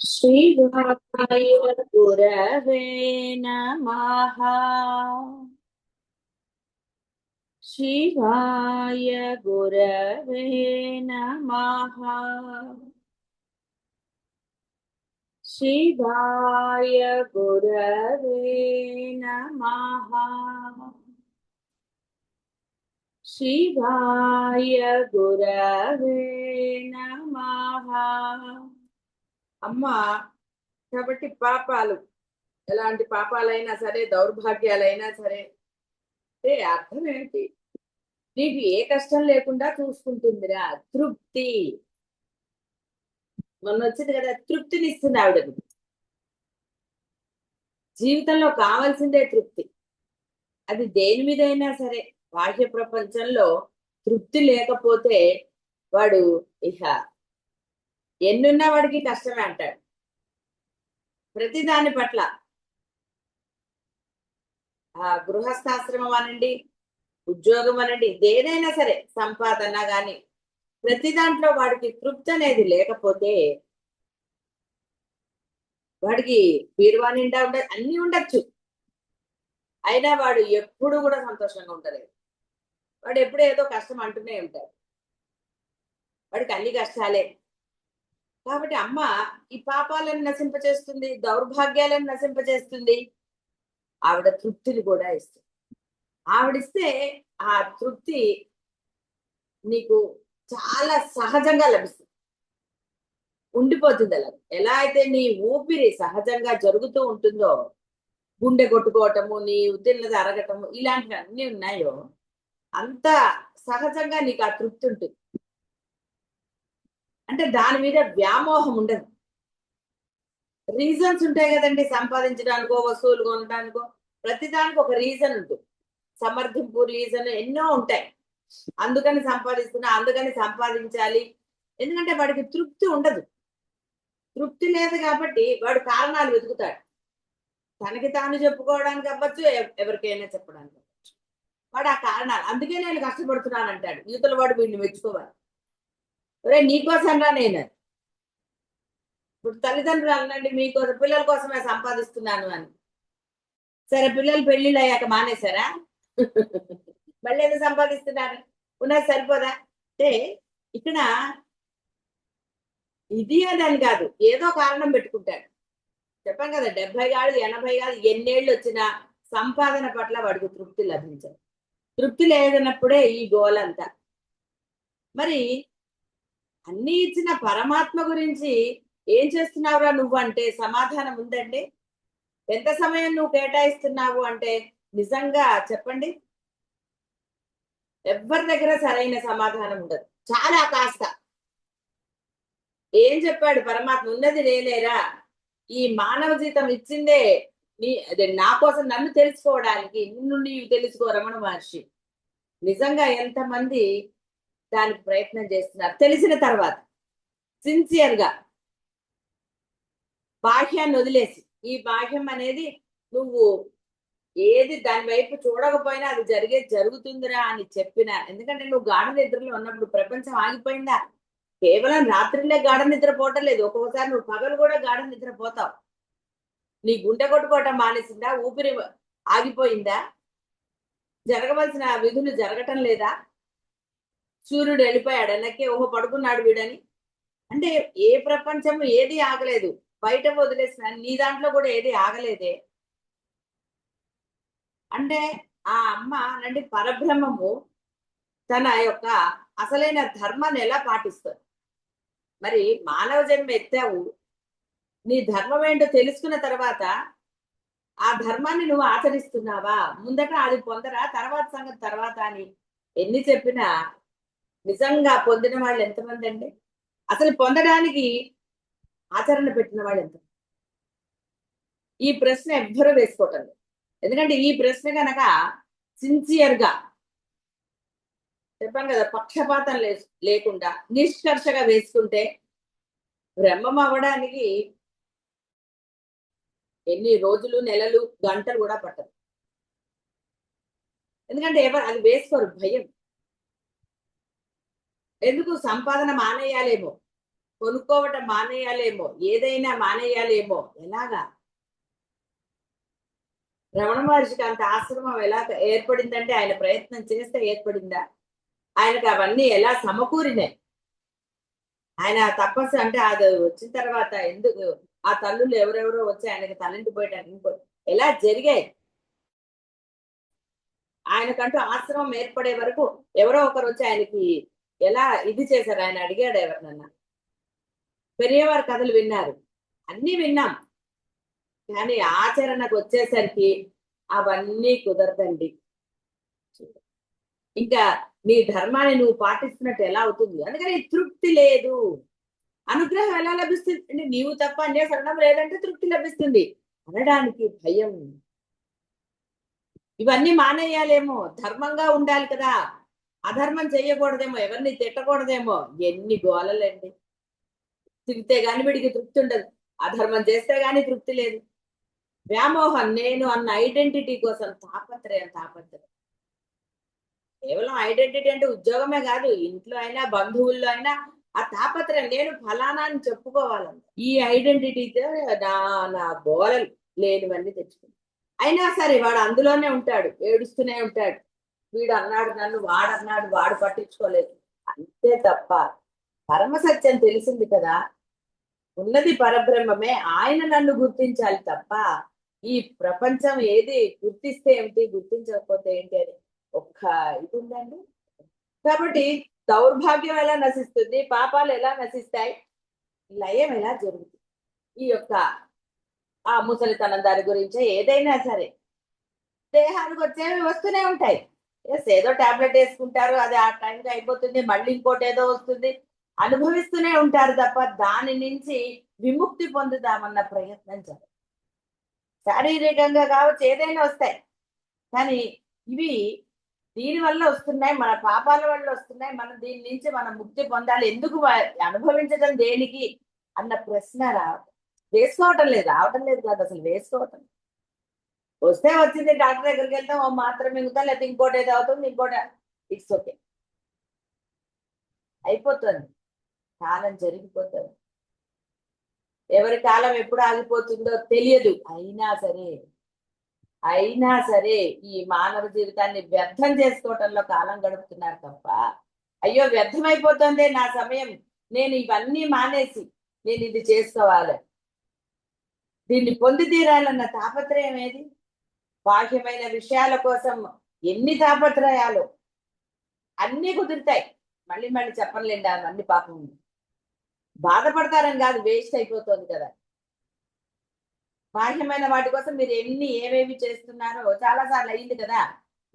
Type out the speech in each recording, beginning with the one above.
श्रीवाय गुरवे नमः। शिवाय गुरवे नमः। शिवाय गुरवे नमः। शिवाय गुरवे नमः। అమ్మ కాబట్టి పాపాలు ఎలాంటి పాపాలైనా సరే, దౌర్భాగ్యాలైనా సరే, అంటే అర్థం ఏంటి? నీకు ఏ కష్టం లేకుండా చూసుకుంటుందిరా. తృప్తి మొన్న వచ్చింది కదా, తృప్తిని ఇస్తుంది ఆవిడకు. జీవితంలో కావాల్సిందే తృప్తి. అది దేని మీదైనా సరే. బాహ్య ప్రపంచంలో తృప్తి లేకపోతే వాడు ఇహ ఎన్నున్న వాడికి కష్టమే అంటాడు. ప్రతి దాని పట్ల ఆ గృహస్థాశ్రమం అనండి, ఉద్యోగం అనండి, దేనైనా సరే, సంపాదన గాని ప్రతి దాంట్లో వాడికి తృప్తి అనేది లేకపోతే వాడికి బీరువా నిండా అన్ని ఉండొచ్చు, అయినా వాడు ఎప్పుడు కూడా సంతోషంగా ఉండలేదు. వాడు ఎప్పుడు ఏదో కష్టం అంటూనే ఉంటాడు. వాడికి అన్ని కష్టాలే. కాబట్టి అమ్మ ఈ పాపాలను నశింపచేస్తుంది, దౌర్భాగ్యాలను నశింపచేస్తుంది. ఆవిడ తృప్తిని కూడా ఇస్తుంది. ఆవిడిస్తే ఆ తృప్తి నీకు చాలా సహజంగా లభిస్తుంది, ఉండిపోతుంది. అలా ఎలా అయితే నీ ఊపిరి సహజంగా జరుగుతూ ఉంటుందో, గుండె కొట్టుకోవటము, నీ తిన్నది అరగటము, ఇలాంటివి అన్ని ఉన్నాయో అంత సహజంగా నీకు ఆ తృప్తి ఉంటుంది. అంటే దాని మీద వ్యామోహం ఉండదు. రీజన్స్ ఉంటాయి కదండి, సంపాదించడానికో, వస్తువులు కొనడానికో, ప్రతిదానికి ఒక రీజన్ ఉంటుంది. సమర్థింపు రీజన్ ఎన్నో ఉంటాయి. అందుకని సంపాదిస్తున్నా, అందుకని సంపాదించాలి. ఎందుకంటే వాడికి తృప్తి ఉండదు. తృప్తి లేదు కాబట్టి వాడు కారణాలు వెతుకుతాడు. తనకి తాను చెప్పుకోవడానికి అవ్వచ్చు, ఎవరికైనా చెప్పడానికి అవ్వచ్చు. వాడు ఆ కారణాలు, అందుకే నేను కష్టపడుతున్నాను అంటాడు. యువతల వాడు వీడిని మెచ్చుకోవాలి. ఒరే నీకోసం రా నేను. ఇప్పుడు తల్లిదండ్రులు అనండి, మీకోసం పిల్లల కోసమే సంపాదిస్తున్నాను అని. సరే, పిల్లలు పెళ్లిళ్ళు అయ్యాక మానేశారా? మళ్ళీ ఎందుకు సంపాదిస్తున్నారు? ఉన్నది సరిపోదా? అంటే ఇక్కడ ఇది అని కాదు, ఏదో కారణం పెట్టుకుంటాడు. చెప్పాం కదా, 70 కాదు 80 కాదు, ఎన్నేళ్ళు వచ్చినా సంపాదన పట్ల వాడికి తృప్తి లభించదు. తృప్తి లేదన్నప్పుడే ఈ గోలంతా. మరి అన్ని ఇచ్చిన పరమాత్మ గురించి ఏం చేస్తున్నావురా నువ్వు అంటే సమాధానం ఉందండి. ఎంత సమయం నువ్వు కేటాయిస్తున్నావు అంటే నిజంగా చెప్పండి, ఎవరి దగ్గర సరైన సమాధానం ఉండదు. చాలా కాస్త. ఏం చెప్పాడు పరమాత్మ? ఉన్నది నేనేరా, ఈ మానవ జీతం ఇచ్చిందే అదే నా కోసం, నన్ను తెలుసుకోవడానికి. నిన్ను నీవు తెలుసుకో రమణ మహర్షి. నిజంగా ఎంతమంది దానికి ప్రయత్నం చేస్తున్నారు తెలిసిన తర్వాత, సిన్సియర్ గా, బాహ్యాన్ని వదిలేసి. ఈ బాహ్యం అనేది నువ్వు ఏది దాని వైపు చూడకపోయినా అది జరుగుతుందిరా అని చెప్పిన. ఎందుకంటే నువ్వు గాఢ నిద్రలో ఉన్నప్పుడు ప్రపంచం ఆగిపోయిందా? కేవలం రాత్రిలే గాఢ నిద్ర పోవటం లేదు, ఒక్కొక్కసారి నువ్వు పగలు కూడా గాఢ నిద్ర పోతావు. నీ గుండె కొట్టుకోవటం మానేసిందా? ఊపిరి ఆగిపోయిందా? జరగవలసిన విధులు జరగటం లేదా? సూర్యుడు వెళ్ళిపోయాడు వెనక్కి, ఓహో పడుకున్నాడు వీడని. అంటే ఏ ప్రపంచం ఏది ఆగలేదు, బయట వదిలేసిన నీ దాంట్లో కూడా ఏది ఆగలేదే. అంటే ఆ అమ్మ అంటే పరబ్రహ్మము తన యొక్క అసలైన ధర్మాన్ని ఎలా పాటిస్తుంది? మరి మానవ జన్మ ఎత్తావు, నీ ధర్మం ఏంటో తెలుసుకున్న తర్వాత ఆ ధర్మాన్ని నువ్వు ఆచరిస్తున్నావా? ముందట అది పొందరా, తర్వాత సంగతి తర్వాత అని ఎన్ని చెప్పినా నిజంగా పొందిన వాళ్ళు ఎంతమంది అండి? అసలు పొందడానికి ఆచరణ పెట్టిన వాళ్ళు ఎంత? ఈ ప్రశ్న ఎవ్వరూ వేసుకోవటం లేదు. ఎందుకంటే ఈ ప్రశ్న కనుక సిన్సియర్ గా, చెప్పాను కదా, పక్షపాతం లేకుండా నిష్కర్షగా వేసుకుంటే బ్రహ్మం అవ్వడానికి ఎన్ని రోజులు, నెలలు, గంటలు కూడా పట్టదు. ఎందుకంటే ఎవరు అది వేసుకోరు, భయం. ఎందుకు? సంపాదన మానేయాలేమో, కొనుక్కోవటం మానేయాలేమో, ఏదైనా మానేయాలేమో. ఎలాగా? రమణ మహర్షికి అంత ఆశ్రమం ఎలా ఏర్పడిందంటే ఆయన ప్రయత్నం చేస్తే ఏర్పడిందా? ఆయనకు అవన్నీ ఎలా సమకూరినాయి? ఆయన తపస్సు అంటే అది వచ్చిన తర్వాత ఎందుకు ఆ తల్లులు ఎవరెవరో వచ్చి ఆయనకి తలంటి పోయటానికి ఎలా జరిగాయి? ఆయనకంటూ ఆశ్రమం ఏర్పడే వరకు ఎవరో ఒకరు వచ్చి ఆయనకి ఎలా ఇది చేశారు? ఆయన అడిగాడు ఎవరినన్నా? పెరియవారి కథలు విన్నారు, అన్ని విన్నాం, కానీ ఆచరణకు వచ్చేసరికి అవన్నీ కుదరదండి. ఇంకా నీ ధర్మాన్ని నువ్వు పాటిస్తున్నట్టు ఎలా అవుతుంది? అందుకని తృప్తి లేదు. అనుగ్రహం ఎలా లభిస్తుంది అంటే నీవు తప్ప అన్య శరణం లేదంటే తృప్తి లభిస్తుంది అనడానికి భయం. ఇవన్నీ మానేయాలేమో, ధర్మంగా ఉండాలి కదా, అధర్మం చేయకూడదేమో, ఎవరిని తిట్టకూడదేమో. ఎన్ని గోలలండి. తిరిగితే గాని వీడికి తృప్తి ఉండదు, అధర్మం చేస్తే గాని తృప్తి లేదు. వ్యామోహం, నేను అన్న ఐడెంటిటీ కోసం తాపత్రయం. కేవలం ఐడెంటిటీ అంటే ఉద్యోగమే కాదు, ఇంట్లో అయినా బంధువుల్లో అయినా ఆ తాపత్రయం, నేను ఫలానా అని చెప్పుకోవాలంట. ఈ ఐడెంటిటీతో నా నా గోలలు లేనివన్నీ తెచ్చుకుంటాడు. అయినా సరే వాడు అందులోనే ఉంటాడు, ఏడుస్తూనే ఉంటాడు. వీడు అన్నాడు నన్ను, వాడన్నాడు, వాడు పట్టించుకోలేదు, అంతే తప్ప పరమసత్యం తెలిసింది కదా, ఉన్నది పరబ్రహ్మమే, ఆయన నన్ను గుర్తించాలి తప్ప ఈ ప్రపంచం ఏది గుర్తిస్తే ఏమిటి, గుర్తించకపోతే ఏంటి అని ఒక్క ఇది ఉందండి. కాబట్టి దౌర్భాగ్యం ఎలా నశిస్తుంది, పాపాలు ఎలా నశిస్తాయి, లయం ఎలా జరుగుతుంది? ఈ యొక్క ఆ ముసలితనం దాని గురించే ఏదైనా సరే దేహానికి వచ్చేవి వస్తూనే ఉంటాయి. ఎస్, ఏదో టాబ్లెట్ వేసుకుంటారు, అది ఆ టైంకి అయిపోతుంది, మళ్ళీ ఇంకోటి ఏదో వస్తుంది, అనుభవిస్తూనే ఉంటారు తప్ప దాని నుంచి విముక్తి పొందుదామన్న ప్రయత్నం జరగదు. శారీరకంగా కావచ్చు, ఏదైనా వస్తాయి, కానీ ఇవి దీని వల్ల వస్తున్నాయి, మన పాపాల వల్ల వస్తున్నాయి, మనం దీని నుంచి మనం ముక్తి పొందాలి, ఎందుకు అనుభవించడం దేనికి అన్న ప్రశ్న వేసుకోవటం లేదు, రావటం లేదు కాదు, అసలు వేసుకోవటం. వస్తే వచ్చింది, డాక్టర్ దగ్గరికి వెళ్తాం, ఓ మాత్రం మింగుతాం, లేకపోతే ఇంకోటి ఏదో అవుతుంది, ఇంకోటి, ఇట్స్ ఓకే, అయిపోతుంది, కాలం జరిగిపోతుంది. ఎవరి కాలం ఎప్పుడు ఆగిపోతుందో తెలియదు. అయినా సరే ఈ మానవ జీవితాన్ని వ్యర్థం చేసుకోవటంలో కాలం గడుపుతున్నారు తప్ప, అయ్యో వ్యర్థమైపోతుంది నా సమయం, నేను ఇవన్నీ మానేసి నేను ఇది చేసుకోవాలి, దీన్ని పొంది తీరాలన్న తాపత్రయం ఏది? బాహ్యమైన విషయాల కోసం ఎన్ని తాపత్రయాలు, అన్ని కుదురుతాయి, మళ్ళీ మళ్ళీ చెప్పలేండి అవన్నీ, పాపం బాధపడతారని కాదు, వేస్ట్ అయిపోతుంది కదా. బాహ్యమైన వాటి కోసం మీరు ఏమేమి చేస్తున్నారో చాలా సార్లు అయింది కదా,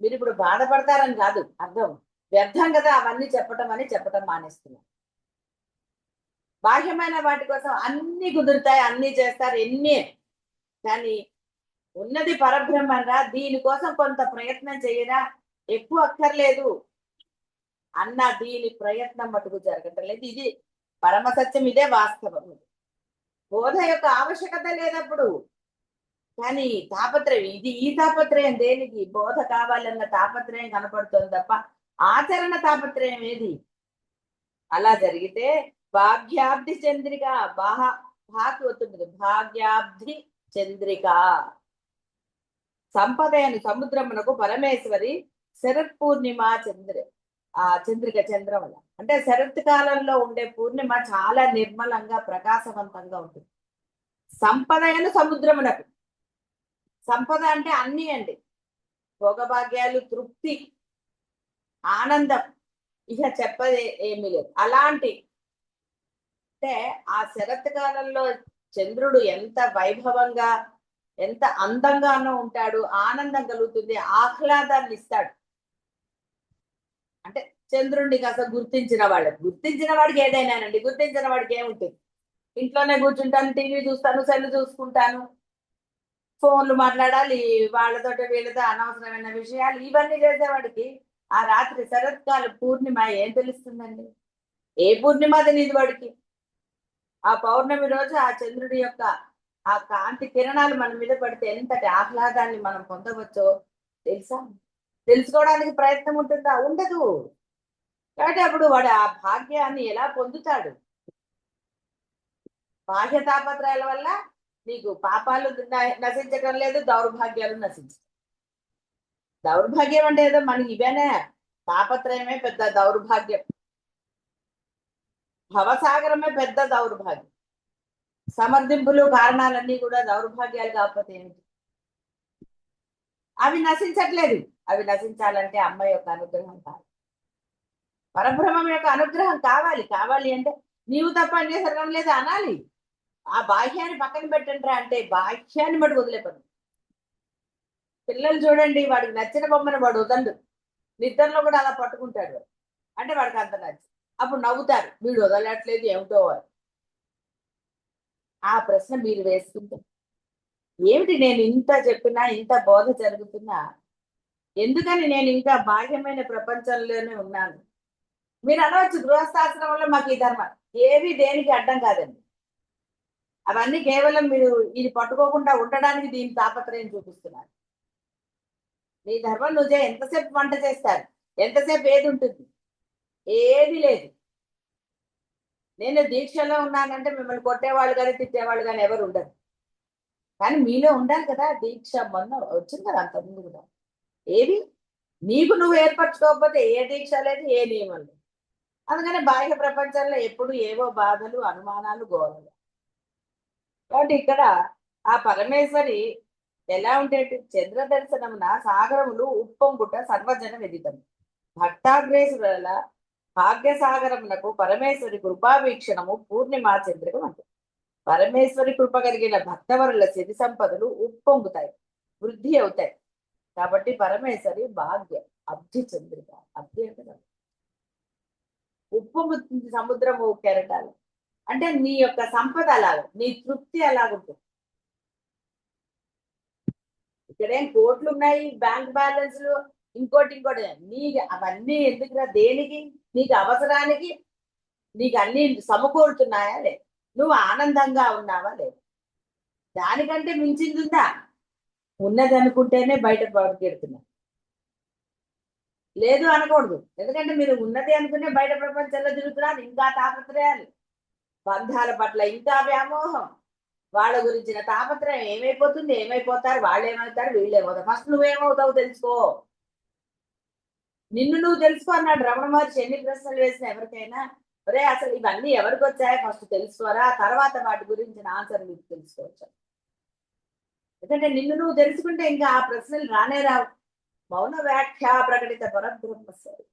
మీరు ఇప్పుడు బాధపడతారని కాదు అర్థం, వ్యర్థం కదా అవన్నీ చెప్పటం మానేస్తున్నారు. బాహ్యమైన వాటి కోసం అన్ని కుదురుతాయి, అన్ని చేస్తారు, ఎన్ని, కానీ ఉన్నది పరబ్రహ్మరా, దీనికోసం కొంత ప్రయత్నం చేయరా, ఎక్కువ అక్కర్లేదు అన్న దీని ప్రయత్నం మటుకు జరగటం లేదు. ఇది పరమసత్యం, ఇదే వాస్తవం. బోధ యొక్క ఆవశ్యకత లేనప్పుడు, కానీ తాపత్రయం ఇది, ఈ తాపత్రయం దేనికి? బోధ కావాలన్న తాపత్రయం కనపడుతుంది తప్ప ఆచరణ తాపత్రయం ఏది? అలా జరిగితే భాగ్యాబ్ది చంద్రిక, భాకి వస్తుంది, భాగ్యాబ్ది చంద్రిక, సంపదయను సముద్రమునకు పరమేశ్వరి శరత్ పూర్ణిమ చంద్రిక చంద్రం అంటే శరత్ కాలంలో ఉండే పూర్ణిమ చాలా నిర్మలంగా ప్రకాశవంతంగా ఉంటుంది. సంపదయను సముద్రమునకు, సంపద అంటే అన్ని అండి, భోగభాగ్యాలు, తృప్తి, ఆనందం, ఇక చెప్పదే ఏమీ లేదు. అలాంటి అంటే ఆ శరత్ కాలంలో చంద్రుడు ఎంత వైభవంగా, ఎంత అందంగానో ఉంటాడు, ఆనందం కలుగుతుంది, ఆహ్లాదాన్ని ఇస్తాడు. అంటే చంద్రుడిని కాస్త గుర్తించిన వాడికి ఏదైనానండి, గుర్తించిన వాడికి ఏముంటుంది? ఇంట్లోనే కూర్చుంటాను, టీవీ చూస్తాను, సెల్ చూసుకుంటాను, ఫోన్లు మాట్లాడాలి, వాళ్ళతో వీళ్ళతో అనవసరమైన విషయాలు, ఇవన్నీ చేసేవాడికి ఆ రాత్రి శరత్కాల పూర్ణిమ ఏం తెలుస్తుందండి? ఏ పూర్ణిమ తెలియదు వాడికి. ఆ పౌర్ణమి రోజు ఆ చంద్రుడి యొక్క ఆ కాంతి కిరణాలు మన మీద పడితే ఎంతటి ఆహ్లాదాన్ని మనం పొందవచ్చో తెలుసా? తెలుసుకోవడానికి ప్రయత్నం ఉంటుందా? ఉండదు. కాబట్టి అప్పుడు వాడు ఆ భాగ్యాన్ని ఎలా పొందుతాడు? బాహ్య తాపత్రయాల వల్ల నీకు పాపాలు నశించడం లేదు, దౌర్భాగ్యాలు నశించడం. దౌర్భాగ్యం అంటే ఏదో మనకి ఇవేనే, తాపత్రయమే పెద్ద దౌర్భాగ్యం, భవసాగరమే పెద్ద దౌర్భాగ్యం. సమర్థింపులు కారణాలన్నీ కూడా దౌర్భాగ్యాలు కాకపోతే ఏమిటి? అవి నశించట్లేదు. అవి నశించాలంటే అమ్మ యొక్క అనుగ్రహం కావాలి, పరబ్రహ్మం యొక్క అనుగ్రహం కావాలి. కావాలి అంటే నీవు తప్ప అన్య సర్వం లేదు అనాలి. ఆ బాహ్యాన్ని పక్కన పెట్టండి అంటే బాహ్యాన్ని బట్టి వదిలే పని. పిల్లలు చూడండి, వాడికి నచ్చిన బొమ్మను వాడు వదలడు, నిద్రలో కూడా అలా పట్టుకుంటాడు. అంటే వాడికి అంత నచ్చి అప్పుడు నవ్వుతారు, వీడు వదలట్లేదు ఏమిటో వాడు. ఆ ప్రశ్న మీరు వేసుకుంటారు, ఏమిటి నేను ఇంత చెప్పినా, ఇంత బోధ జరుగుతున్నా, ఎందుకని నేను ఇంకా బాహ్యమైన ప్రపంచంలోనే ఉన్నాను? మీరు అనవచ్చు గృహస్థాశ్రమంలో మాకు ఈ ధర్మం ఏవి దేనికి అడ్డం కాదండి. అవన్నీ కేవలం మీరు ఇది పట్టుకోకుండా ఉండడానికి దీని తాపత్రయం చూపిస్తున్నారు. నీ ధర్మం నువ్వు ఎంతసేపు వంట చేస్తారు, ఎంతసేపు ఏది ఉంటుంది? ఏది లేదు. నేను దీక్షలో ఉన్నానంటే మిమ్మల్ని కొట్టేవాళ్ళు కానీ తిట్టేవాళ్ళు కానీ ఎవరు ఉండరు. కానీ మీలో ఉండాలి కదా దీక్ష. మొన్న వచ్చింది కదా అంతకుముందు కూడా. ఏది నీకు నువ్వు ఏర్పరచుకోకపోతే ఏ దీక్ష లేదు, ఏ నియమం లేదు. అందుకని బాహ్య ప్రపంచంలో ఎప్పుడు ఏవో బాధలు, అనుమానాలు, గోళలు. కాబట్టి ఇక్కడ ఆ పరమేశ్వరి ఎలా ఉంటే చంద్ర దర్శనమున సాగరములు ఉప్పొంగుట సర్వజన విదితం. భక్తాగ్రేసుల భాగ్యసాగరమునకు పరమేశ్వరి కృపావీక్షణము పూర్ణిమా చంద్రికం అంటే. పరమేశ్వరి కృప కలిగిన భక్తవరుల సిరి సంపదలు ఉప్పొంగుతాయి, వృద్ధి అవుతాయి. కాబట్టి పరమేశ్వరి భాగ్య అబ్ధి చంద్రిక. అబ్ధి అంటే ఉప్పొంగుతుంది సముద్రము కెరటాలు. అంటే నీ యొక్క సంపద అలాగ, నీ తృప్తి అలాగుంటుంది. ఇక్కడేం కోట్లు ఉన్నాయి, బ్యాంక్ బ్యాలెన్స్లు, ఇంకోటి నీకు అవన్నీ ఎందుకురా? దేనికి? నీకు అవసరానికి నీకు అన్ని సమకూరుతున్నాయా లే? నువ్వు ఆనందంగా ఉన్నావా లేదు? దానికంటే మించింది ఉందా? ఉన్నది అనుకుంటేనే బయట పడుకెడుతున్నా, లేదు అనకూడదు. ఎందుకంటే మీరు ఉన్నది అనుకునే బయట ప్రపంచంలో తిరుగుతున్నారు. ఇంకా తాపత్రయాలు, బంధాల పట్ల ఇంకా వ్యామోహం, వాళ్ళ గురించిన తాపత్రయం. ఏమైపోతుంది, ఏమైపోతారు, వాళ్ళు ఏమవుతారు, వీళ్ళు ఏమవుతారు. ఫస్ట్ నువ్వేమవుతావు తెలుసుకో. నిన్ను నువ్వు తెలుసుకో అన్నాడు రమణ మహర్షి. ఎన్ని ప్రశ్నలు వేసిన ఎవరికైనా, ఒరే అసలు ఇవన్నీ ఎవరికి వచ్చాయో ఫస్ట్ తెలుసుకోరా, తర్వాత వాటి గురించిన ఆన్సర్ మీకు తెలుసుకోవచ్చు. ఎందుకంటే నిన్ను నువ్వు తెలుసుకుంటే ఇంకా ఆ ప్రశ్నలు రానే రావు. మౌన వ్యాఖ్య ప్రకటిత పరబ్రహ్మస్వరూపం.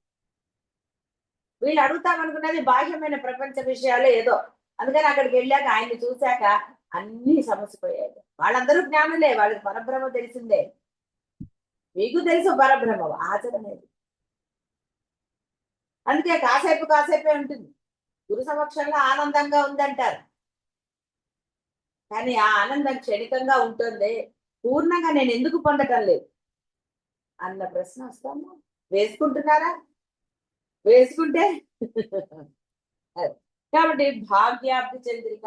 వీళ్ళు అడుగుతామనుకున్నది బాహ్యమైన ప్రపంచ విషయాలు ఏదో. అందుకని అక్కడికి వెళ్ళాక ఆయన్ని చూశాక అన్ని సమసిపోయాయి. వాళ్ళందరూ జ్ఞానులే, వాళ్ళకి పరబ్రహ్మ తెలిసిందే. మీకు తెలుసు పరబ్రహ్మ, ఆచరణేది. అందుకే కాసేపు కాసేపే ఉంటుంది. గురు సమక్షంలో ఆనందంగా ఉందంటారు, కానీ ఆ ఆనందం క్షణికంగా ఉంటుంది. పూర్ణంగా నేను ఎందుకు పొందటం లేదు అన్న ప్రశ్న వస్తాము. వేసుకుంటున్నారా? వేసుకుంటే కాబట్టి భాగ్యాబ్ది చంద్రిక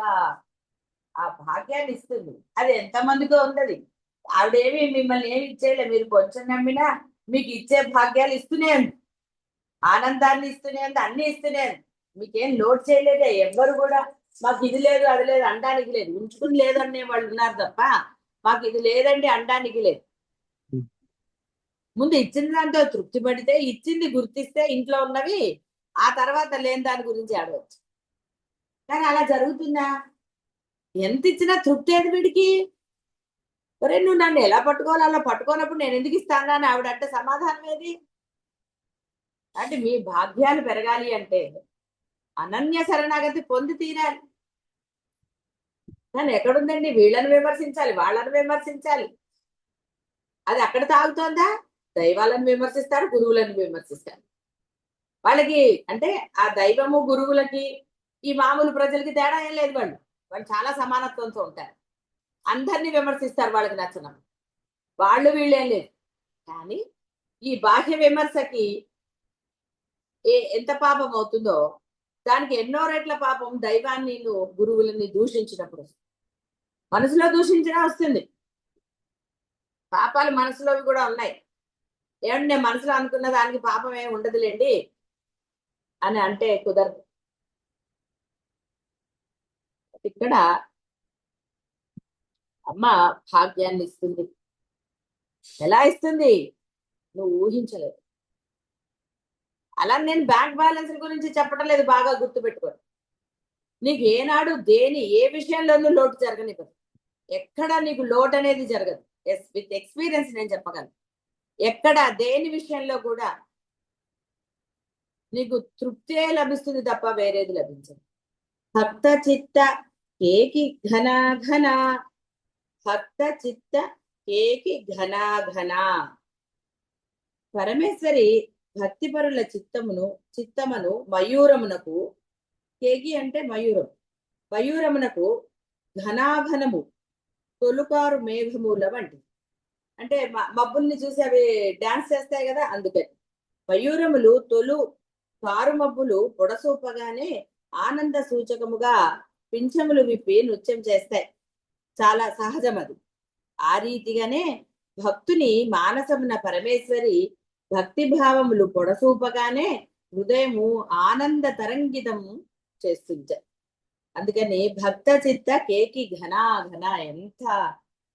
ఆ భాగ్యాన్ని ఇస్తుంది. అది ఎంతమందికో ఉన్నది. ఆవిడేమి మిమ్మల్ని ఏమి ఇచ్చేయలే. మీరు కొంచెం నమ్మినా మీకు ఇచ్చే భాగ్యాలు ఇస్తూనే ఉంది, ఆనందాన్ని ఇస్తూనే ఉంది, అన్ని ఇస్తూనే ఉంది. మీకేం లోడ్ చేయలేదే. ఎవ్వరు కూడా మాకు ఇది లేదు అది లేదు అనడానికి లేదు. ఉంచుకుని లేదు అనే వాళ్ళు ఉన్నారు తప్ప మాకు ఇది లేదండి అనడానికి లేదు. ముందు ఇచ్చిన దాంతో తృప్తి పడితే, ఇచ్చింది గుర్తిస్తే ఇంట్లో ఉన్నవి, ఆ తర్వాత లేని దాని గురించి ఆడవచ్చు. కానీ అలా జరుగుతుందా? ఎంత ఇచ్చినా తృప్తి ఏది వీడికి? ఒరే నువ్వు నన్ను ఎలా పట్టుకోవాలి, అలా పట్టుకోనప్పుడు నేను ఎందుకు ఇస్తాను అని ఆవిడ అంటే సమాధానం ఏది? అంటే మీ భాగ్యాలు పెరగాలి అంటే అనన్య శరణాగతి పొంది తీరాలి. కానీ ఎక్కడుందండి? వీళ్ళని విమర్శించాలి, వాళ్ళని విమర్శించాలి. అది అక్కడ తాగుతోందా? దైవాలను విమర్శిస్తారు, గురువులను విమర్శిస్తారు. వాళ్ళకి అంటే ఆ దైవము గురువులకి ఈ మామూలు ప్రజలకి తేడా ఏం లేదు. వాళ్ళు వాళ్ళు చాలా సమానత్వంతో ఉంటారు. అందరినీ విమర్శిస్తారు వాళ్ళకి నచ్చన. వాళ్ళు వీళ్ళేం లేదు. కానీ ఈ బాహ్య విమర్శకి ఎంత పాపం అవుతుందో దానికి ఎన్నో రెట్ల పాపం దైవాన్ని గురువులని దూషించినప్పుడు. మనసులో దూషించినా వస్తుంది. పాపాలు మనసులోవి కూడా ఉన్నాయి. ఏమంటే నేను మనసులో అనుకున్న దానికి పాపం ఏమి ఉండదులేండి అని అంటే కుదరదు. ఇక్కడ అమ్మ భాగ్యాన్ని ఇస్తుంది. ఎలా ఇస్తుంది నువ్వు ఊహించలేదు. అలా నేను బ్యాంక్ బ్యాలెన్స్ గురించి చెప్పడం లేదు, బాగా గుర్తుపెట్టుకోండి. నీకు ఏనాడు ఏ విషయంలోనూ లోటు జరగనివ్వదు. ఎక్కడ నీకు లోటు అనేది జరగదు. ఎస్, విత్ ఎక్స్పీరియన్స్ నేను చెప్పగలను. ఎక్కడ దేని విషయంలో కూడా నీకు తృప్తే లభిస్తుంది తప్ప వేరేది లభించదు. భక్త చిత్త కేకి ఘన ఘన, భక్త చిత్త కేకి ఘన ఘన. పరమేశ్వరి భక్తిపరుల చిత్తమును మయూరమునకు, కేకి అంటే మయూరం, మయూరమునకు ఘనాఘనము తొలుకారు మేఘముల వంటి. అంటే మబ్బుల్ని చూసి అవి డాన్స్ చేస్తాయి కదా, అందుకని మయూరములు తొలు కారు మబ్బులు పొడసూపగానే ఆనంద సూచకముగా పింఛములు విప్పి నృత్యం చేస్తాయి. చాలా సహజం అది. ఆ రీతిగానే భక్తుని మానసమున పరమేశ్వరి భక్తి భావములు పొడసూపగానే హృదయము ఆనంద తరంగితము చేస్తుంది. అందుకని భక్త చిత్త కేకి ఘనా ఘన, ఎంత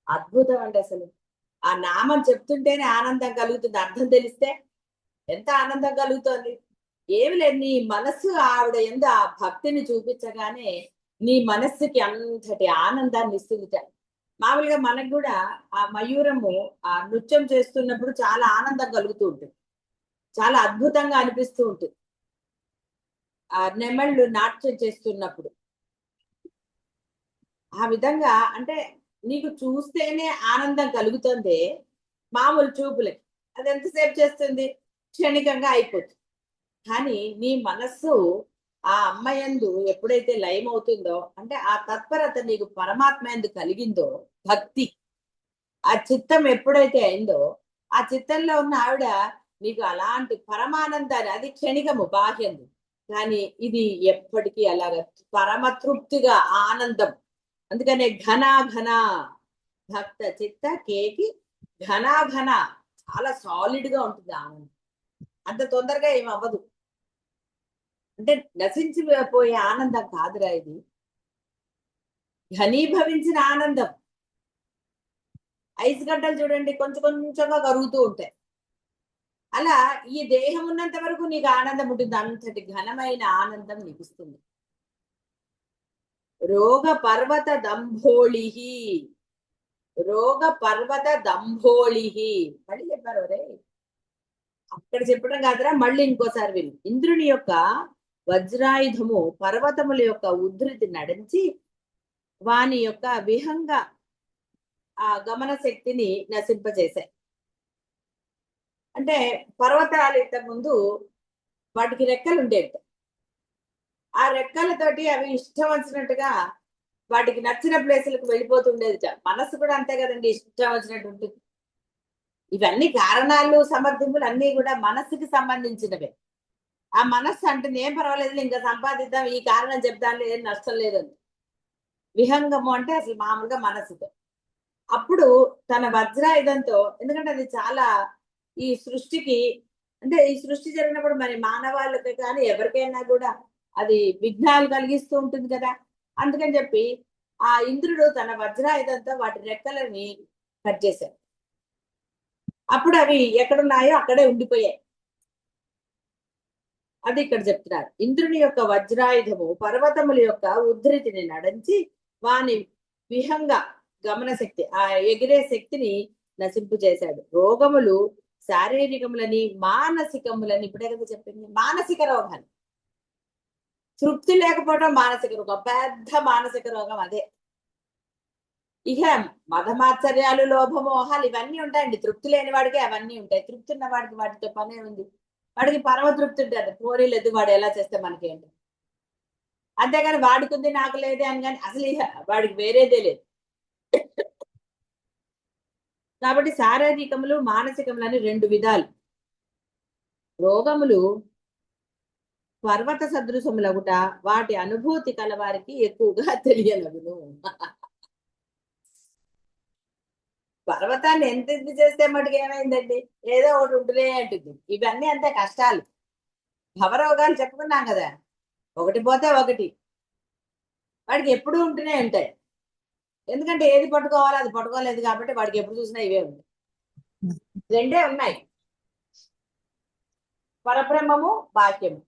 అద్భుతం అండి అసలు. ఆ నామం చెప్తుంటేనే ఆనందం కలుగుతుంది. అర్థం తెలిస్తే ఎంత ఆనందం కలుగుతుంది. ఏమి లేదు, నీ మనస్సు ఆవిడ ఎందు ఆ భక్తిని చూపించగానే నీ మనస్సుకి అంతటి ఆనందాన్ని ఇస్తుంది. మామూలుగా మనకు కూడా ఆ మయూరము ఆ నృత్యం చేస్తున్నప్పుడు చాలా ఆనందం కలుగుతూ ఉంటుంది, చాలా అద్భుతంగా అనిపిస్తూ ఉంటుంది. ఆ నెమళ్ళు నాట్యం చేస్తున్నప్పుడు ఆ విధంగా, అంటే నీకు చూస్తేనే ఆనందం కలుగుతుంది. మామూలు చూపులకి అది ఎంతసేపు చేస్తుంది, క్షణికంగా అయిపోతుంది. కానీ నీ మనస్సు ఆ అమ్మయందు ఎప్పుడైతే లయమవుతుందో, అంటే ఆ తత్పరత నీకు పరమాత్మ యందు కలిగిందో, భక్తి ఆ చిత్తం ఎప్పుడైతే అయిందో, ఆ చిత్తంలో ఉన్న ఆవిడ నీకు అలాంటి పరమానందాన్ని, అది క్షణికము బాహ్యంది, కానీ ఇది ఎప్పటికీ అలాగ పరమతృప్తిగా ఆనందం. అందుకనే ఘనా ఘన, భక్త చిత్త కేకి ఘనా ఘన, చాలా సాలిడ్ గా ఉంటుంది ఆనందం. అంత తొందరగా ఏమవ్వదు. అంటే నశించిపోయే ఆనందం కాదురా ఇది, ఘనీభవించిన ఆనందం. ఐస్ గడ్డలు చూడండి కొంచెం కొంచెంగా కరుగుతూ ఉంటాయి. అలా ఈ దేహం ఉన్నంత వరకు నీకు ఆనందం ఉంటుంది. అంతటి ఘనమైన ఆనందం నీకు ఇస్తుంది. రోగ పర్వత దంభోళిహి, రోగ పర్వత దంభోళిహి. మళ్ళీ చెప్పారు రే, అక్కడ చెప్పడం కాదురా, మళ్ళీ ఇంకోసారి విను. ఇంద్రుని యొక్క వజ్రాయుధము పర్వతముల యొక్క ఉద్ధృతి నడించి వాని యొక్క విహంగ ఆ గమన శక్తిని నశింపజేశాయి. అంటే పర్వతాలు ఇంత ముందు వాటికి రెక్కలు ఉండేవి. ఆ రెక్కలతోటి అవి ఇష్టం వచ్చినట్టుగా వాటికి నచ్చిన ప్లేసులకు వెళ్ళిపోతుండేది. మనసు కూడా అంతే కదండి, ఇష్టం వచ్చినట్టు ఉంటుంది. ఇవన్నీ కారణాలు సమర్థింపులు అన్ని కూడా మనస్సుకి సంబంధించినవే. ఆ మనస్సు అంటే ఏం పర్వాలేదు, ఇంకా సంపాదిద్దాం, ఈ కారణం చెప్తాను, ఏం నష్టం లేదని. విహంగము అంటే అసలు మామూలుగా మనస్సుతో. అప్పుడు తన వజ్రాయుధంతో, ఎందుకంటే అది చాలా ఈ సృష్టికి, అంటే ఈ సృష్టి జరిగినప్పుడు మరి మానవాళ్ళకి కానీ ఎవరికైనా కూడా అది విఘ్నాలు కలిగిస్తూ ఉంటుంది కదా. అందుకని చెప్పి ఆ ఇంద్రుడు తన వజ్రాయుధంతో వాటి రెక్కలని కట్ చేశాడు. అప్పుడు అవి ఎక్కడున్నాయో అక్కడే ఉండిపోయాయి. అది ఇక్కడ చెప్తున్నారు. ఇంద్రుని యొక్క వజ్రాయుధము పర్వతముల యొక్క ఉద్ధృతిని నడించి వాని విహంగ గమన శక్తి, ఆ ఎగిరే శక్తిని నశింపు చేశాడు. రోగములు శారీరకములని మానసికములని, ఇప్పుడే కదా చెప్పింది, మానసిక రోగాలు. తృప్తి లేకపోవడం మానసిక రోగం, పెద్ద మానసిక రోగం అదే. ఇక మదమాత్సర్యాలు లోభమోహాలు ఇవన్నీ ఉంటాయండి. తృప్తి లేని వాడికి అవన్నీ ఉంటాయి. తృప్తి ఉన్న వాడికి వాటితో పనే ఉంది. వాడికి పరమ తృప్తి ఉంటుంది. పోరీలేదు వాడు ఎలా చేస్తే మనకేంటి, అంతేగాని వాడికి ఉంది నాకు లేదే అని కానీ అసలు వాడికి వేరేదే లేదు. కాబట్టి శారీరకములు మానసికములని రెండు విధాలు. రోగములు పర్వత సదృశములగుట వాటి అనుభూతి కలవారికి ఎక్కువగా తెలియనగును. పర్వతాన్ని ఎంత ఇది చేస్తే మటుకు ఏమైందండి, ఏదో ఒకటి ఉంటునే అంటుంది. ఇవన్నీ అంతే కష్టాలు, భవరోగాలు చెప్పుకున్నాం కదా, ఒకటి పోతే ఒకటి. వాడికి ఎప్పుడు ఉంటూనే ఉంటాయి. ఎందుకంటే ఏది పట్టుకోవాలో అది పట్టుకోలేదు కాబట్టి వాడికి ఎప్పుడు చూసినా ఇవే ఉంటాయి. రెండే ఉన్నాయి, పరబ్రహ్మము బాహ్యము.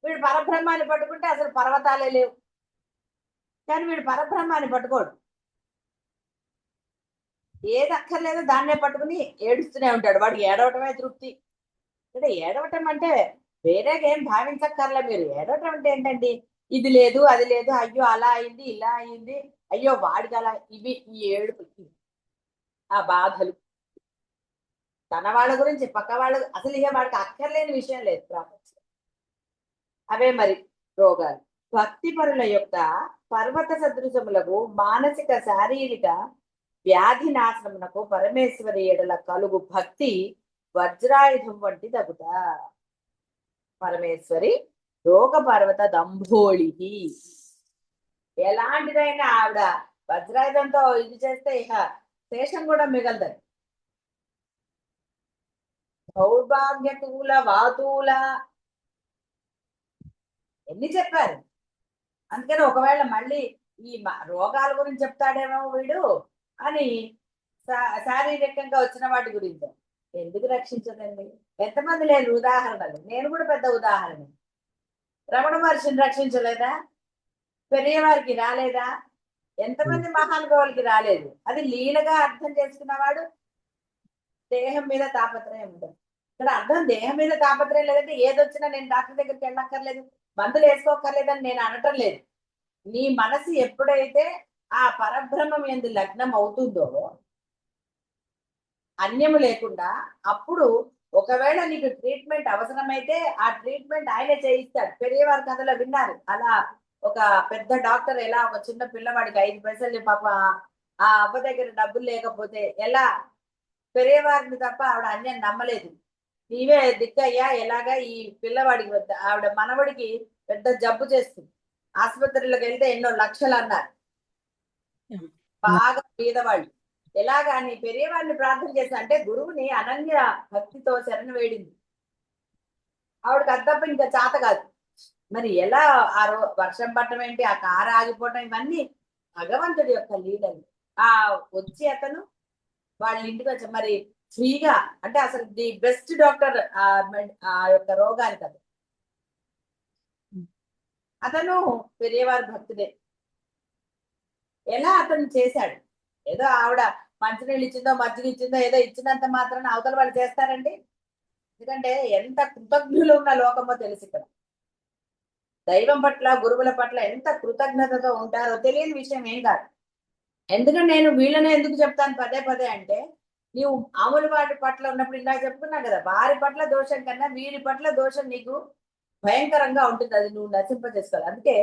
వీడు పరబ్రహ్మాన్ని పట్టుకుంటే అసలు పర్వతాలే లేవు, కానీ వీడు పరబ్రహ్మాన్ని పట్టుకోడు. ఏది అక్కర్లేదో దాన్నే పట్టుకుని ఏడుస్తూనే ఉంటాడు. వాడికి ఏడవటమే తృప్తి. అంటే ఏడవటం అంటే వేరేగా ఏం భావించక్కర్లే మీరు. ఏడవటం అంటే ఏంటండి, ఇది లేదు అది లేదు, అయ్యో అలా అయింది ఇలా అయింది, అయ్యో వాడికి అలా, ఇవి ఈ ఏడుపు, ఆ బాధలు, తన వాళ్ళ గురించి పక్క వాళ్ళ అసలు ఇక వాడికి అక్కర్లేని విషయం లేదు ప్రపంచం. అవే మరి రోగాలు. భక్తి పరుల యొక్క పర్వత సదృశములకు మానసిక శారీరక వ్యాధి నాశనమునకు పరమేశ్వరి ఎడల కలుగు భక్తి వజ్రాయుధం వంటి తగుట. పరమేశ్వరి రోగ పర్వత దంభోళి, ఎలాంటిదైనా ఆవిడ వజ్రాయుధంతో ఇది చేస్తే ఇక శేషం కూడా మిగలదు. దౌర్భాగ్యతూల వాతూల ఎన్ని చెప్పారు. అందుకని ఒకవేళ మళ్ళీ ఈ రోగాల గురించి చెప్తాడేమో వీడు అని శారీరకంగా వచ్చిన వాటి గురించి ఎందుకు రక్షించదండి? ఎంతమంది లేని ఉదాహరణలు, నేను కూడా పెద్ద ఉదాహరణ. రమణ మహర్షిని రక్షించలేదా? పెరియవారికి రాలేదా? ఎంతమంది మహానుభావులకి రాలేదు? అది లీలగా అర్థం చేసుకున్నవాడు దేహం మీద తాపత్రయం ఉంటుంది. ఇక్కడ అర్థం దేహం మీద తాపత్రయం లేదంటే ఏదొచ్చినా నేను డాక్టర్ దగ్గరికి వెళ్ళక్కర్లేదు, మందులు వేసుకోక్కర్లేదని నేను అనటం లేదు. నీ మనసు ఎప్పుడైతే ఆ పరబ్రహ్మం ఎందు లగ్నం అవుతుందో అన్యము లేకుండా, అప్పుడు ఒకవేళ నీకు ట్రీట్మెంట్ అవసరమైతే ఆ ట్రీట్మెంట్ ఆయనే చేయిస్తాడు. పెరియవారి కథలో విన్నారు అలా. ఒక పెద్ద డాక్టర్ ఎలా ఒక చిన్న పిల్లవాడికి 5 పైసలు పాప ఆ అవ్వ దగ్గర డబ్బులు లేకపోతే ఎలా, పెరియవారిని తప్ప ఆవిడ అన్యం నమ్మలేదు. నీవే దిక్కయ్యా, ఎలాగా ఈ పిల్లవాడికి ఆవిడ మనవడికి పెద్ద జబ్బు చేస్తుంది, ఆసుపత్రిలోకి వెళ్తే ఎన్నో లక్షలు అన్నారు, బాగా పేదవాళ్ళు. ఎలాగా నీ పెరియవాడిని ప్రార్థన చేస్తా అంటే గురువుని అనన్య భక్తితో శరణ వేడింది. ఆవిడకి అద్దప్ప ఇంకా చేత కాదు. మరి ఎలా ఆ వర్షం పట్టడం ఏంటి, ఆ కారు ఆగిపోవటం, ఇవన్నీ భగవంతుడి యొక్క లీలలు. ఆ వచ్చి అతను వాళ్ళ ఇంటికి వచ్చి మరి ఫ్రీగా, అంటే అసలు ది బెస్ట్ డాక్టర్ ఆ యొక్క రోగానికి. అతను పెరియవారి భక్తుడే. ఎలా అతను చేశాడు? ఏదో ఆవిడ మంచినీళ్ళు ఇచ్చిందో మజ్జిగ ఇచ్చిందో ఏదో ఇచ్చినంత మాత్రాన అవతల వాళ్ళు చేస్తారండి? ఎందుకంటే ఎంత కృతజ్ఞులు ఉన్న లోకమో తెలుసు ఇక్కడ. దైవం పట్ల గురువుల పట్ల ఎంత కృతజ్ఞతతో ఉంటారో తెలియని విషయం ఏం కాదు. ఎందుకంటే నేను వీళ్ళనే ఎందుకు చెప్తాను పదే పదే అంటే, నీవు మామూలు వాటి పట్ల ఉన్నప్పుడు ఇందాక చెప్పుకున్నా కదా, వారి పట్ల దోషం కన్నా వీరి పట్ల దోషం నీకు భయంకరంగా ఉంటుంది. అది నువ్వు నశింపజేసుకోవాలి. అందుకే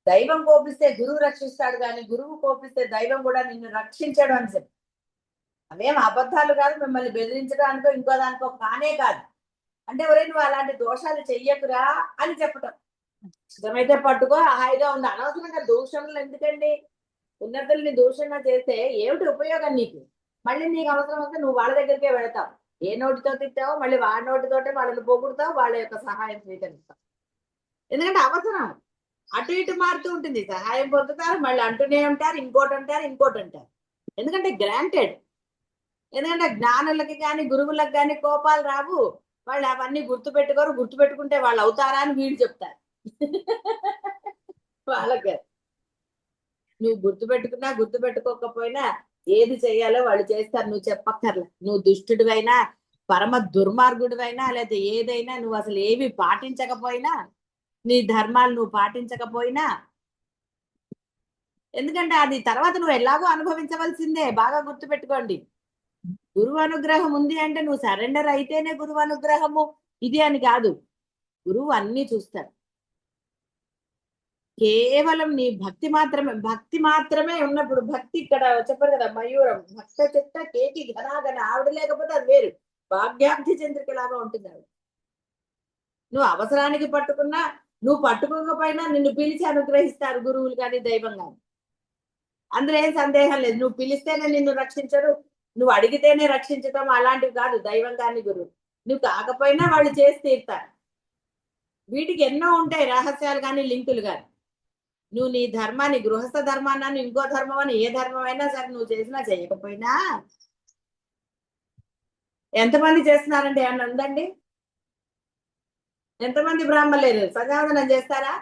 దైవం కోపిస్తే గురువు రక్షిస్తాడు, కానీ గురువు కోపిస్తే దైవం కూడా నిన్ను రక్షించడం అని చెప్పి. అవేం అబద్ధాలు కాదు, మిమ్మల్ని బెదిరించడానికో ఇంకో దానికో కానే కాదు. అంటే ఒరే నువ్వు అలాంటి దోషాలు చెయ్యకురా అని చెప్పటం. ఇష్టమైతే పట్టుకో, హాయిగా ఉంది. అనవసరంగా దోషంలో ఎందుకండి? ఉన్నతుల్ని దూషణ చేస్తే ఏమిటి ఉపయోగం నీకు? మళ్ళీ నీకు అవసరం వస్తే నువ్వు వాళ్ళ దగ్గరికే వెళతావు. ఏ నోటితో తిట్టావో మళ్ళీ వాళ్ళ నోటితోటే వాళ్ళని పొగుడుతావు, వాళ్ళ యొక్క సహాయం స్వీకరిస్తావు. ఎందుకంటే అవసరం అటు ఇటు మారుతూ ఉంటుంది. సహాయం పొందుతారు, మళ్ళీ అంటూనే ఉంటారు, ఇంకోటి అంటారు, ఇంకోటి అంటారు. ఎందుకంటే గ్రాంటెడ్. ఎందుకంటే జ్ఞానులకి కానీ గురువులకు కానీ కోపాలు రావు. వాళ్ళు అవన్నీ గుర్తుపెట్టుకోరు. గుర్తుపెట్టుకుంటే వాళ్ళు అవుతారా అని వీళ్ళు చెప్తారు. వాళ్ళకి నువ్వు గుర్తుపెట్టుకున్నా గుర్తుపెట్టుకోకపోయినా ఏది చెయ్యాలో వాళ్ళు చేస్తారు. నువ్వు చెప్పక్కర్లా. నువ్వు దుష్టుడివైనా, పరమ దుర్మార్గుడివైనా, లేదా ఏదైనా, నువ్వు అసలు ఏవి పాటించకపోయినా, నీ ధర్మాలు నువ్వు పాటించకపోయినా, ఎందుకంటే అది తర్వాత నువ్వు ఎలాగో అనుభవించవలసిందే. బాగా గుర్తుపెట్టుకోండి. గురువు అనుగ్రహం ఉంది అంటే నువ్వు సరెండర్ అయితేనే గురువు అనుగ్రహము ఇది అని కాదు. గురువు అన్ని చూస్తాడు. కేవలం నీ భక్తి మాత్రమే ఉన్నప్పుడు. భక్తి ఇక్కడ చెప్పారు కదా, మయూరం భక్త చెత్త కేకి ఘనాగన, ఆవిడ లేకపోతే అది వేరు. భాగ్యాబ్ధి చంద్రికలాగా ఉంటుంది ఆవిడ. నువ్వు అవసరానికి పట్టుకున్నా, నువ్వు పట్టుకోకపోయినా నిన్ను పిలిచి అనుగ్రహిస్తారు గురువులు కానీ దైవం కానీ. అందులో ఏం సందేహం లేదు. నువ్వు పిలిస్తేనే నిన్ను రక్షించరు, నువ్వు అడిగితేనే రక్షించటం అలాంటివి కాదు దైవం కానీ గురువు. నువ్వు కాకపోయినా వాళ్ళు చేసి తీరుతారు. వీటికి ఎన్నో ఉంటాయి రహస్యాలు కానీ లింకులు కానీ. నువ్వు నీ ధర్మాన్ని, గృహస్థ ధర్మాన్ని, ఇంకో ధర్మం అని, ఏ ధర్మం అయినా సరే నువ్వు చేసినా చేయకపోయినా, ఎంతమంది చేస్తున్నారంటే ఏమన్నా ఉందండి? ఎంతమంది బ్రాహ్మణులు సంధ్యావందనం చేస్తారా?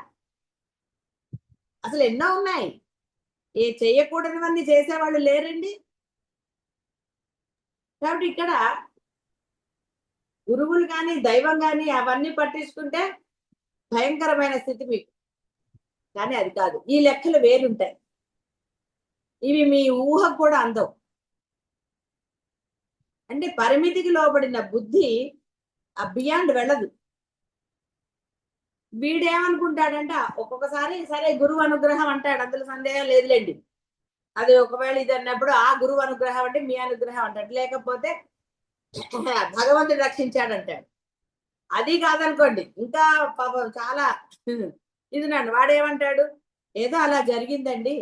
అసలు ఎన్నో ఉన్నాయి. ఏ చేయకూడనివన్నీ చేసేవాళ్ళు లేరండి. కాబట్టి ఇక్కడ గురువులు కానీ దైవం కానీ అవన్నీ పట్టించుకుంటే భయంకరమైన స్థితి మీకు. కానీ అది కాదు, ఈ లెక్కలు వేరుంటాయి, ఇవి మీ ఊహకు కూడా అందవు. అంటే పరిమితికి లోబడిన బుద్ధి ఆ బియాండ్ వెళ్ళదు. వీడేమనుకుంటాడంటే ఒక్కొక్కసారి సరే గురువు అనుగ్రహం అంటాడు, అందులో సందేహం లేదులేండి. అది ఒకవేళ ఇది అన్నప్పుడు ఆ గురువు అనుగ్రహం అంటే మీ అనుగ్రహం అంటాడు, లేకపోతే భగవంతుడు రక్షించాడంటాడు. అది కాదనుకోండి, ఇంకా పాపం చాలా ఇది నన్ను వాడేమంటాడు, ఏదో అలా జరిగిందండి,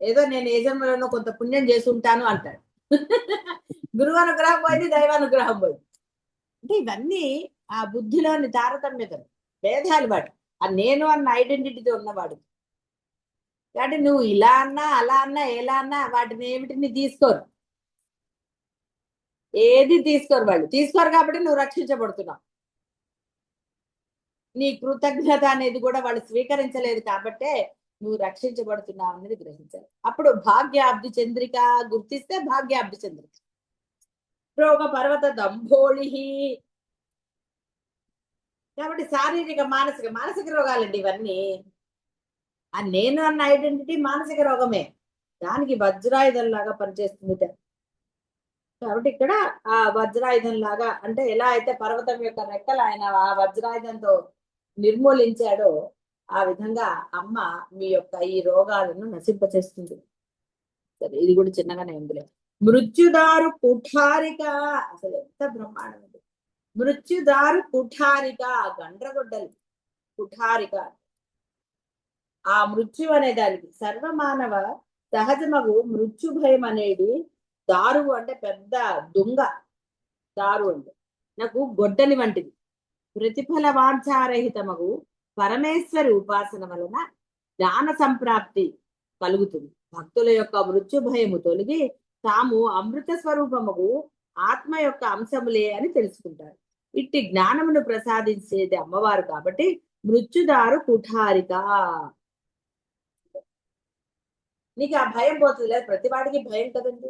ఏదో నేను ఏ జన్మలోనో కొంత పుణ్యం చేసి ఉంటాను అంటాడు. గురువు అనుగ్రహం పోయింది, దైవానుగ్రహం పోయింది. అంటే ఇవన్నీ ఆ బుద్ధిలోని తారతమ్యతలు, భేదాలు వాడు. ఆ నేను అన్న ఐడెంటిటీతో ఉన్నవాడు. కాబట్టి నువ్వు ఇలా అన్నా అలా అన్నా ఎలా అన్నా వాటిని ఏమిటిని తీసుకోరు, ఏది తీసుకోరు. వాళ్ళు తీసుకోరు కాబట్టి నువ్వు రక్షించబడుతున్నావు. నీ కృతజ్ఞత అనేది కూడా వాళ్ళు స్వీకరించలేదు కాబట్టే నువ్వు రక్షించబడుతున్నావు అనేది గ్రహించాలి. అప్పుడు భాగ్యాబ్ది చంద్రిక గుర్తిస్తే భాగ్యాబ్ది చంద్రిక. రోగ పర్వత దంభోళి. కాబట్టి శారీరక మానసిక మానసిక రోగాలండి ఇవన్నీ. ఆ నేను అన్న ఐడెంటిటీ మానసిక రోగమే, దానికి వజ్రాయుధం లాగా పనిచేస్తుంది. కాబట్టి ఇక్కడ ఆ వజ్రాయుధం లాగా అంటే ఎలా అయితే పర్వతం యొక్క రెక్కలు ఆయన ఆ వజ్రాయుధంతో నిర్మూలించాడో ఆ విధంగా అమ్మ మీ యొక్క ఈ రోగాలను నశింపచేస్తుంది. సరే, ఇది కూడా చిన్నగానే ఉందిలే. మృత్యుదారు కుఠారిక, అసలు ఎంత బ్రహ్మాండం. మృత్యుదారు కుఠారిక, గండ్రగొడ్డలి కుఠారిక. ఆ మృత్యు అనే దానికి సర్వమానవ సహజమగు మృత్యు భయం అనేది దారువు అంటే పెద్ద దొంగ. దారు అంటే నాకు గొడ్డలి వంటిది. ప్రతిఫల వాంఛారహితమగు పరమేశ్వరి ఉపాసన వలన జ్ఞాన సంప్రాప్తి కలుగుతుంది. భక్తుల యొక్క మృత్యు భయము తొలగి తాము అమృత స్వరూపముగు ఆత్మ యొక్క అంశములే అని తెలుసుకుంటారు. ఇట్టి జ్ఞానమును ప్రసాదించేది అమ్మవారు కాబట్టి మృత్యుదారు కుఠారిక. నీకు ఆ భయం పోతుంది లేదు, ప్రతి వాడికి భయం కదండి.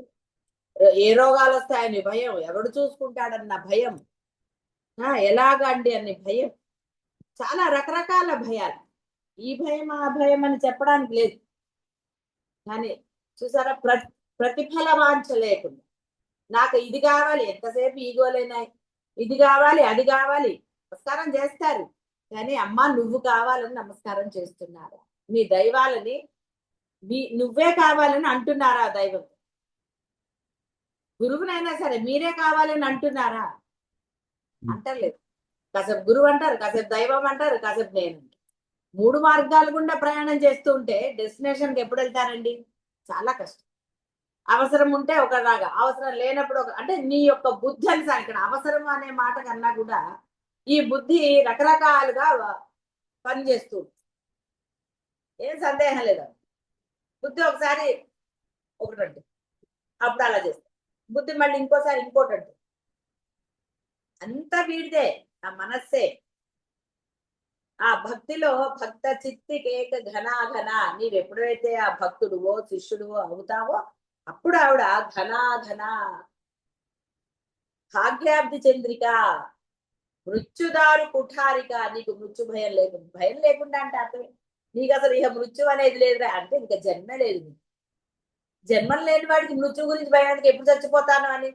ఏ రోగాలు వస్తాయని భయం, ఎవడు చూసుకుంటాడన్న భయం, ఎలాగండి అని భయం, చాలా రకరకాల భయాలు. ఈ భయం ఆ భయం అని చెప్పడానికి లేదు. కానీ చూసారా, ప్రతిఫల వాంఛ లేకుండా నాకు ఇది కావాలి, ఎంతసేపు ఈగోలేనాయి, ఇది కావాలి అది కావాలి, నమస్కారం చేస్తారు. కానీ అమ్మ నువ్వు కావాలని నమస్కారం చేస్తున్నారా? మీ దైవాలని నువ్వే కావాలని అంటున్నారా? దైవం గురువునైనా సరే మీరే కావాలని అంటున్నారా? అంటలేదు. కాసేపు గురువు అంటారు, కాసేపు దైవం అంటారు, కాసేపు నేను అంటారు. 3 మార్గాలు గుండా ప్రయాణం చేస్తూ ఉంటే డెస్టినేషన్కి ఎప్పుడు వెళ్తారండి? చాలా కష్టం. అవసరం ఉంటే ఒకలాగా, అవసరం లేనప్పుడు ఒక, అంటే నీ యొక్క బుద్ధి అనుసారం. ఇక్కడ అవసరం అనే మాట కన్నా కూడా ఈ బుద్ధి రకరకాలుగా పనిచేస్తూ, ఏం సందేహం లేదు. బుద్ధి ఒకసారి ఒకటంటే అప్పుడు అలా చేస్తా, బుద్ధి మళ్ళీ ఇంకోసారి ఇంకోటి అంటే, అంతా వీడిదే, ఆ మనస్సే. ఆ భక్తిలో భక్త చిత్తికేక ఘనాఘన, నీవెప్పుడైతే ఆ భక్తుడువో శిష్యుడువో అవుతావో అప్పుడు ఆవిడ ఘనాఘన భాగ్యాబ్ది చంద్రిక మృత్యుదారు కుఠారిక. నీకు మృత్యు భయం లేకుండా, భయం లేకుండా అంటే అర్థమే, నీకు అసలు ఇక మృత్యు అనేది లేదురా అంటే ఇంకా జన్మ లేదు. నీకు జన్మం లేని వాడికి మృత్యు గురించి భయానికి ఎప్పుడు చచ్చిపోతాను అని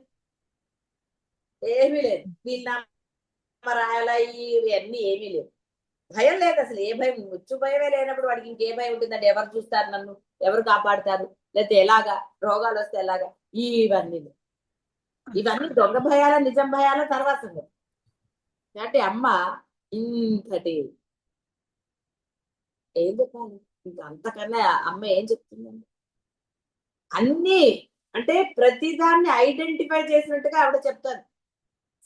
ఏమీ లేదు. వీళ్ళ రాయాలా ఇవన్నీ ఏమీ లేదు, భయం లేదు అసలు. ఏ భయం, మృత్యు భయమే లేనప్పుడు వాడికి ఇంకే భయం ఉంటుందంటే ఎవరు చూస్తారు నన్ను, ఎవరు కాపాడుతారు, లేకపోతే ఎలాగా, రోగాలు వస్తే ఎలాగా, ఇవన్నీ ఇవన్నీ దొంగ భయాల నిజం భయాల తర్వాత సంగతి. కాబట్టి అమ్మ ఇంతటి ఏం చెప్పాలి, ఇంకా అంతకన్నా అమ్మ ఏం చెప్తుందండి? అన్ని అంటే ప్రతిదాన్ని ఐడెంటిఫై చేసినట్టుగా ఆవిడ చెప్తారు.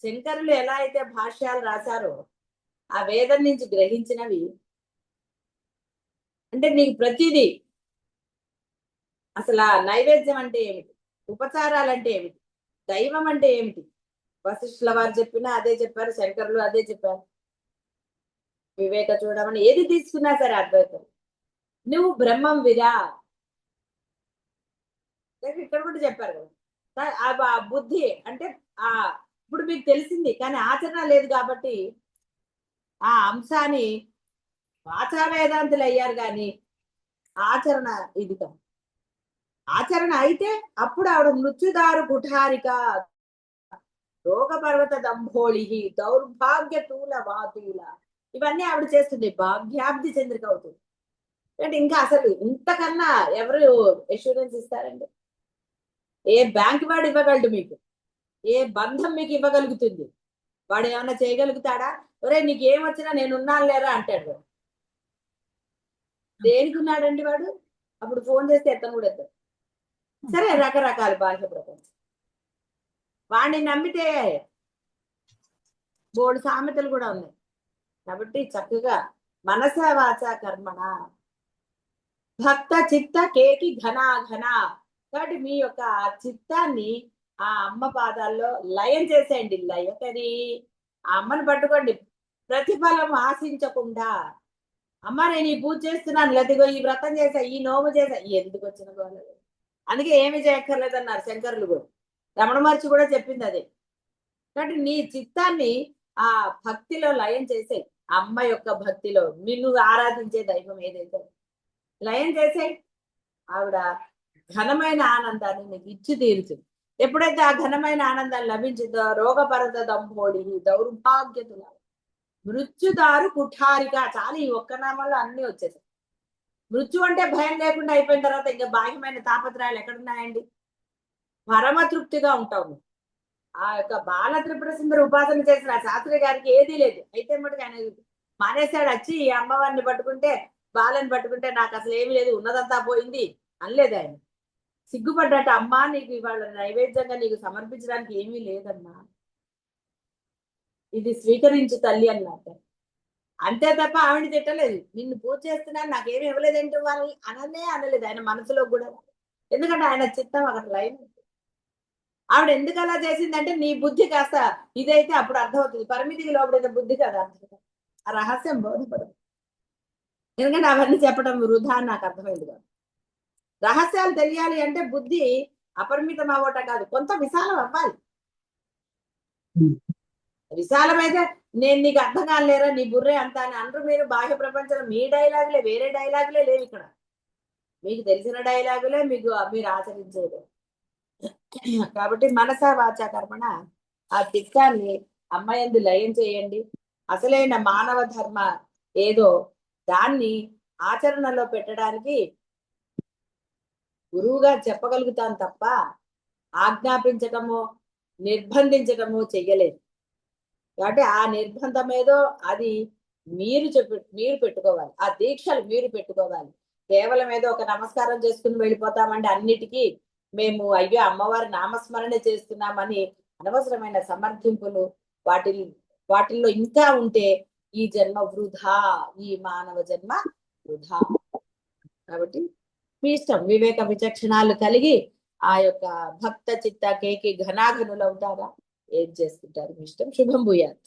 శంకరులు ఎలా అయితే భాష్యాలు రాశారో ఆ వేదం నుంచి గ్రహించినవి అంటే నీకు ప్రతిదీ అసలు ఆ నైవేద్యం అంటే ఏమిటి, ఉపచారాలు అంటే ఏమిటి, దైవం అంటే ఏమిటి, వశిష్ఠుల వారు చెప్పినా అదే చెప్పారు, శంకరులు అదే చెప్పారు, వివేక చూడమని ఏది తీసుకున్నా సరే అద్వైతం. నువ్వు బ్రహ్మం విరా, ఇక్కడ కూడా చెప్పారు కదా, ఆ బుద్ధి అంటే ఆ ఇప్పుడు మీకు తెలిసింది కానీ ఆచరణ లేదు కాబట్టి ఆ అంశాన్ని వాచా వేదాంతులు అయ్యారు కానీ ఆచరణ ఇది కాదు. ఆచరణ అయితే అప్పుడు ఆవిడ మృత్యుదారు కుఠారిక, రోగ పర్వత దంభోళి, దౌర్భాగ్య తూల వాతూల, ఇవన్నీ ఆవిడ చేస్తుంది, భాగ్యాబ్ది చంద్రిక అవుతుంది. అంటే ఇంకా అసలు ఇంతకన్నా ఎవరు ఎష్యూరెన్స్ ఇస్తారండి? ఏ బ్యాంక్ వాడు ఇవ్వగలడు మీకు, ఏ బంధం మీకు ఇవ్వగలుగుతుంది? వాడు ఏమన్నా చేయగలుగుతాడా? ఒరే నీకు ఏమొచ్చినా నేను ఉన్నాను లేరా అంటాడు. దేనికి ఉన్నాడండి వాడు? అప్పుడు ఫోన్ చేస్తే ఎత్తను కూడా ఎత్తాడు. సరే రకరకాల బాహ్య ప్రపంచం, వాడిని నమ్మితే బోర్డు సామెతలు కూడా ఉన్నాయి. కాబట్టి చక్కగా మనస వాచ కర్మణ భక్త చిత్త కేకి ఘన ఘన, కాబట్టి మీ యొక్క చిత్తాన్ని ఆ అమ్మ పాదాల్లో లయం చేసేయండి. లయకరి ఆ అమ్మని పట్టుకోండి, ప్రతిఫలం ఆశించకుండా. అమ్మ నేను ఈ పూజ చేస్తున్నాను, లేదిగో ఈ వ్రతం చేసా, ఈ నోము చేసా, ఎందుకు వచ్చిన గోల? అందుకే ఏమి చేయక్కర్లేదన్నారు శంకరులు కూడా, రమణ మహర్షి కూడా చెప్పింది అదే. కాబట్టి నీ చిత్తాన్ని ఆ భక్తిలో లయం చేసే, అమ్మ యొక్క భక్తిలో నిన్ను ఆరాధించే దైవం ఏదైతే లయం చేసే, ఆవిడ ఘనమైన ఆనందాన్ని నీకు ఇచ్చి తీరుతుంది. ఎప్పుడైతే ఆ ఘనమైన ఆనందాన్ని లభించిందో రోగపరద దంభోడి దౌర్భాగ్యతుల మృత్యుదారు కుఠారిక, చాలా ఈ ఒక్క నామంలో అన్ని వచ్చేసాయి. మృత్యు అంటే భయం లేకుండా అయిపోయిన తర్వాత ఇంకా బాహ్యమైన తాపత్రయాలు ఎక్కడున్నాయండి? పరమ తృప్తిగా ఉంటావు. ఆ యొక్క బాల త్రిపుర సుందరి ఉపాసన చేసిన శాస్త్రి గారికి ఏదీ లేదు, అయితే మటుకు ఆయన మానేశాడు. వచ్చి ఈ అమ్మవారిని పట్టుకుంటే, బాలని పట్టుకుంటే నాకు అసలు ఏమీ లేదు, ఉన్నదంతా పోయింది అనలేదు ఆయన. సిగ్గుపడ్డట, అమ్మా నీకు ఇవాళ నైవేద్యంగా నీకు సమర్పించడానికి ఏమీ లేదమ్మా, ఇది స్వీకరించు తల్లి అన్నట్టు. అంతే తప్ప ఆవిడ తిట్టలేదు, నిన్ను పూజ చేస్తున్నాను నాకేమి ఇవ్వలేదేంటి వాళ్ళని అనలేదు ఆయన మనసులో కూడా. ఎందుకంటే ఆయన చిత్తం అక్కడ లైన్. ఆవిడ ఎందుకు అలా చేసిందంటే నీ బుద్ధి కాస్త ఇదైతే అప్పుడు అర్థమవుతుంది, పరిమితికి లోపడైతే బుద్ధి కదా అర్థం, ఆ రహస్యం బోధపడదు. ఎందుకంటే అవన్నీ చెప్పడం వృధా అని నాకు అర్థమైంది కాదు. రహస్యాలు తెలియాలి అంటే బుద్ధి అపరిమితం అవ్వటం కాదు, కొంత విశాలం అవ్వాలి. విశాలమైతే నేను నీకు అర్థం కాలేరా, నీ బుర్రే అంతా అని అందరూ మీరు బాహ్య ప్రపంచంలో మీ డైలాగులే, వేరే డైలాగులే లేవు ఇక్కడ. మీకు తెలిసిన డైలాగులే మీకు మీరు ఆచరించేది. కాబట్టి మనస వాచ కర్మణ ఆ చిత్తాన్ని అమ్మయందు లయం చేయండి. అసలైన మానవ ధర్మ ఏదో దాన్ని ఆచరణలో పెట్టడానికి గురువుగా చెప్పగలుగుతాను తప్ప ఆజ్ఞాపించటము నిర్బంధించటము చెయ్యలేదు. కాబట్టి ఆ నిర్బంధం ఏదో అది మీరు పెట్టుకోవాలి, ఆ దీక్షలు మీరు పెట్టుకోవాలి. కేవలం ఏదో ఒక నమస్కారం చేసుకుని వెళ్ళిపోతామంటే అన్నిటికీ మేము అయ్యో అమ్మవారి నామస్మరణ చేస్తున్నామని అనవసరమైన సమర్థింపులు వాటిల్లో ఇంకా ఉంటే ఈ జన్మ వృధా, ఈ మానవ జన్మ వృధా. కాబట్టి మీ ఇష్టం, వివేక విచక్షణాలు కలిగి ఆ యొక్క భక్త చిత్త కేకి ఘనాఘనులు అవుతారా, ఏం చేసుకుంటారు మీ ఇష్టం. శుభం భూయాత్.